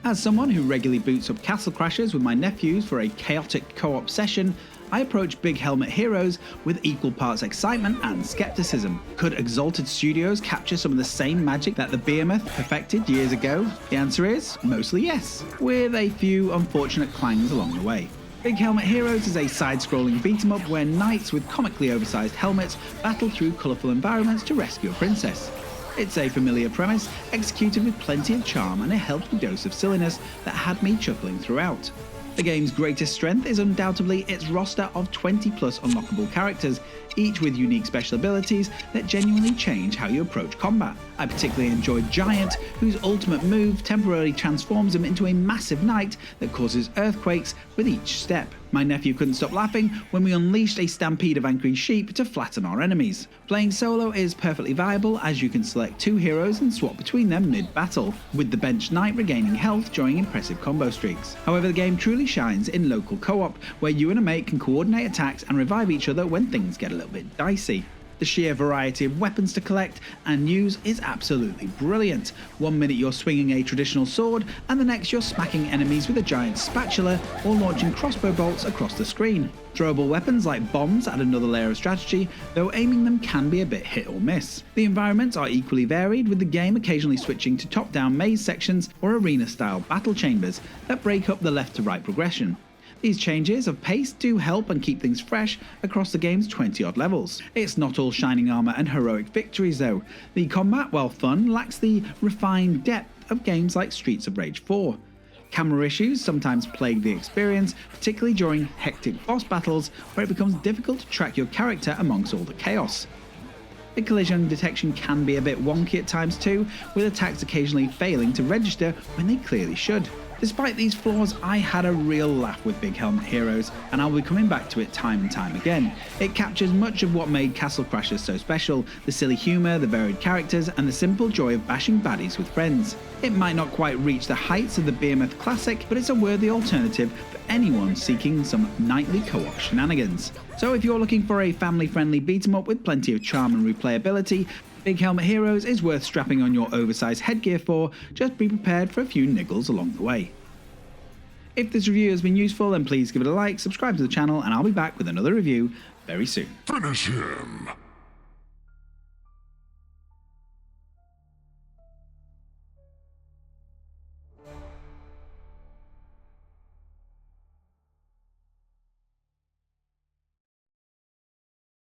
As someone who regularly boots up Castle Crashers with my nephews for a chaotic co-op session, I approach Big Helmet Heroes with equal parts excitement and skepticism. Could Exalted Studios capture some of the same magic that the Behemoth perfected years ago? The answer is mostly yes, with a few unfortunate clangs along the way. Big Helmet Heroes is a side-scrolling beat-em-up where knights with comically oversized helmets battle through colourful environments to rescue a princess. It's a familiar premise, executed with plenty of charm and a healthy dose of silliness that had me chuckling throughout. The game's greatest strength is undoubtedly its roster of 20 plus unlockable characters, each with unique special abilities that genuinely change how you approach combat. I particularly enjoyed Giant, whose ultimate move temporarily transforms him into a massive knight that causes earthquakes with each step. My nephew couldn't stop laughing when we unleashed a stampede of angry sheep to flatten our enemies. Playing solo is perfectly viable as you can select two heroes and swap between them mid-battle, with the bench knight regaining health during impressive combo streaks. However, the game truly shines in local co-op, where you and a mate can coordinate attacks and revive each other when things get a little bit dicey. The sheer variety of weapons to collect and use is absolutely brilliant. One minute you're swinging a traditional sword, and the next you're smacking enemies with a giant spatula or launching crossbow bolts across the screen. Throwable weapons like bombs add another layer of strategy, though aiming them can be a bit hit or miss. The environments are equally varied, with the game occasionally switching to top-down maze sections or arena-style battle chambers that break up the left-to-right progression. These changes of pace do help and keep things fresh across the game's 20-odd levels. It's not all shining armour and heroic victories though. The combat, while fun, lacks the refined depth of games like Streets of Rage 4. Camera issues sometimes plague the experience, particularly during hectic boss battles where it becomes difficult to track your character amongst all the chaos. The collision detection can be a bit wonky at times too, with attacks occasionally failing to register when they clearly should. Despite these flaws, I had a real laugh with Big Helmet Heroes, and I'll be coming back to it time and time again. It captures much of what made Castle Crashers so special: the silly humour, the varied characters, and the simple joy of bashing baddies with friends. It might not quite reach the heights of the Behemoth classic, but it's a worthy alternative for anyone seeking some nightly co-op shenanigans. So if you're looking for a family-friendly beat-em-up with plenty of charm and replayability, Big Helmet Heroes is worth strapping on your oversized headgear for. Just be prepared for a few niggles along the way. If this review has been useful, then please give it a like, subscribe to the channel, and I'll be back with another review very soon. Finish him!